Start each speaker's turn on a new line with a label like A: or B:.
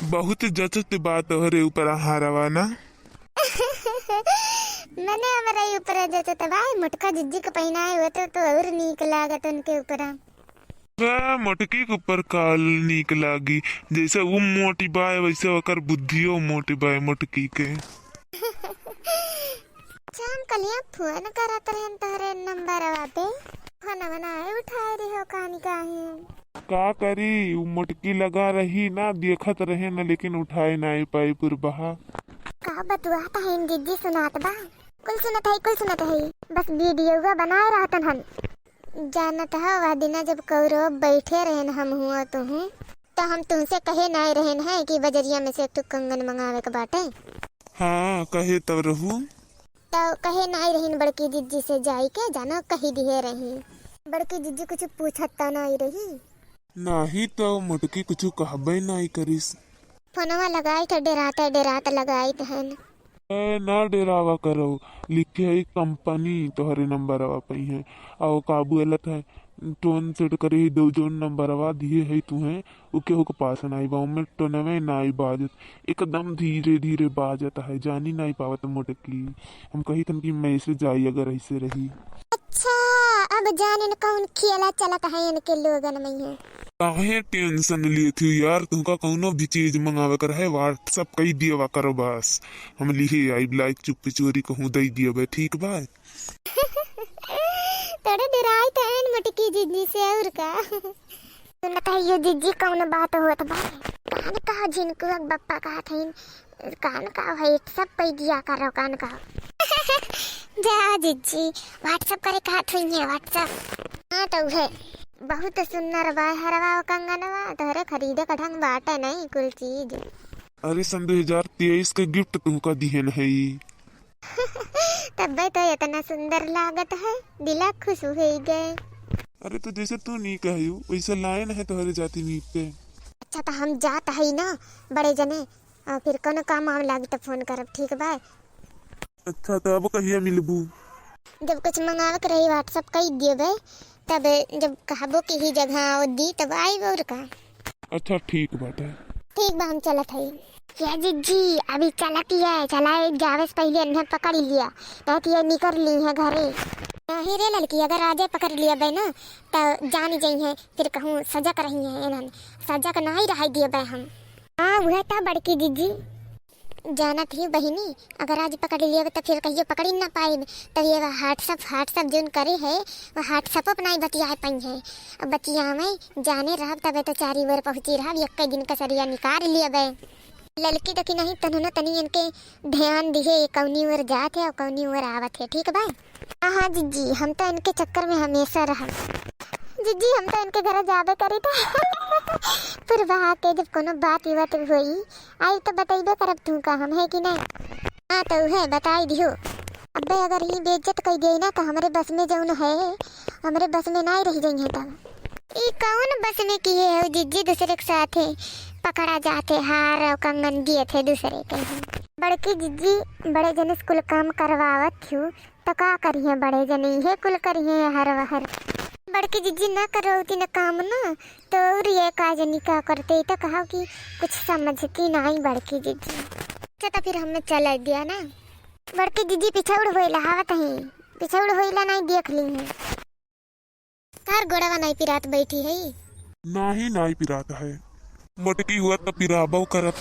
A: बहुत जचत बात हरे ऊपर हारवा ना।
B: मैंने हमारे ऊपर जचत भाई मोटका जिज्जी का पहनाए हुए तो और नीक लागत उनके ऊपर।
A: मोटकी के ऊपर काल नीक लागी, जैसे वो मोटी बाय वैसे ओकर बुद्धियो मोटी बाय मोटकी के।
B: शाम कलिया फोन करत रहन तोहरे नंबर पे, फोन बनाए उठाए रही हो कहानी काहे।
A: का करी वो मोटकी लगा रही ना, देखत रहे ना लेकिन उठाए ना पाई पुरबहा।
B: का बतुआता है जिज्जी सुनात बा, कुल सुनत है बस वीडियो बनाए रहतन हन। जानत है वह दिना जब कौरव बैठे रहन हम हुआ तो हम तुमसे कहे ना रहन है कि बजरिया में से एक कंगन मंगावे के बाटे।
A: हाँ कहे तब रहू
B: तो कहे ना रहीन बड़की जिज्जी से जाई के जाना कही दिए रही। बड़की जिज्जी कुछ पूछता नहीं रही।
A: नहीं तो मोटकी कुछ कहबे नहीं करिस।
B: फोनवा लगाई तो डेराता लगाई हन।
A: ना डेरावा करो, लिखे है कंपनी तोहरे नंबर पई है और काबू अलत है टोन सेट करे दो जोन नंबरवा दिए है तुम्हें उके हो के पास नहीं बा में टोनवे नहीं बाजत, एकदम धीरे धीरे बाजत है, जानी नहीं पावत मोटकी। हम कही तन की मैसेज आई अगर ऐसे रही।
B: अच्छा अब जाने कौन खेला चलत है इनके लोगन में है।
A: काहे टेंशन लिए थी यार, तुमका कौनो भी चीज मंगावे कर है व्हाट्सअप कही दिया करो बस, हम लिखे आई लाइक चुप्पी चोरी कहूँ दे दिए ठीक बा।
B: तोड़े डराई तो एन मटकी जिज्जी से और का। सुनत है ये जिज्जी कौन बात होत बा, कान का जिनको बप्पा कहा थीन, कान का है सब पे दिया करो कान का। जा जिज्जी व्हाट्सअप करे कहा थी है व्हाट्सअप। हाँ तो है बहुत सुंदर बा हरवा कंगनवा तोहरे खरीदे का ढंग बाटे नहीं कुल चीज।
A: अरे सन 2023 के गिफ्ट तुमका दिहन है।
B: तब तो इतना सुंदर लागत है, दिला खुश हो गए।
A: अरे तो जैसे तू नहीं कहू वैसे लायन है तुम्हारे जाति मीत पे।
B: अच्छा तो हम जात है ना बड़े जने, और फिर कोनो काम आम लागी तो फोन करब ठीक बा।
A: अच्छा तो अब कहिया मिलबू?
B: जब कुछ मंगावे के रही व्हाट्सअप कर दिए तब जब कहबो की ही जगह दी तब आई और का।
A: अच्छा ठीक बात है।
B: ठीक बा हम चलत है। क्या जिज्जी अभी चलती है, चलाए जावे से पहले इन्हें पकड़ लिया नहीं ये निकल ली है घरे। नहीं रे लड़की अगर आजे पकड़ लिया बे ना तो जान जाई है, फिर कहूँ सजा कर रही है इन्हें सजा का नहीं रहा दिए बे हम। हाँ वह था बड़की जिज्जी जाना थी बहिनी, अगर आज पकड़ लिया तो फिर कहियो पकड़ ही ना पाए। तब ये व्हाट्सअप जो करे है वह व्हाट्सअप पर नहीं बतिया पाई है। अब बतिया में जाने रहा तब तो 4 बार पहुँची रहा, एक दिन का सरिया निकाल लिया बे। लड़की तो कि नहीं तनना तनी इनके ध्यान दिए कौनी ओर जात है और कौनी ओर आवत है ठीक बा। हाँ जिज्जी हम तो इनके चक्कर में हमेशा रहा। जिज्जी हम तो इनके घर जाबे करी था। फिर वहाँ के जब कोनो बात विवाद हुई आई तो बताइबे करब तू का हम है कि नहीं। हाँ तो है बताई दियो। अबे अगर ही बेइज्जत कर गई ना तो हमारे बस में जौन है हमारे बस में नहीं रह जाएंगे। तब ये कौन बस में किए है जिज्जी दूसरे के साथ है पकड़ा जाते हार और कंगन दिए थे दूसरे के। बड़की जिज्जी बड़े जन स्कूल काम करवावत थी तो का करिए बड़े जन ये कुल करिए हर वहर। बड़की जिज्जी ना करोती न काम ना तो और ये काजनी का करते तो कहा कि कुछ समझती नहीं बड़की जिज्जी। अच्छा तो फिर हमें चला दिया ना। बड़की जिज्जी पिछौड़ होइला हावत है, पिछौड़ होइला नहीं देख ली है। तार गोड़वा नहीं पिरात बैठी है।
A: नहीं पिराता है, मोटकी हुआ तो पिराबो करत।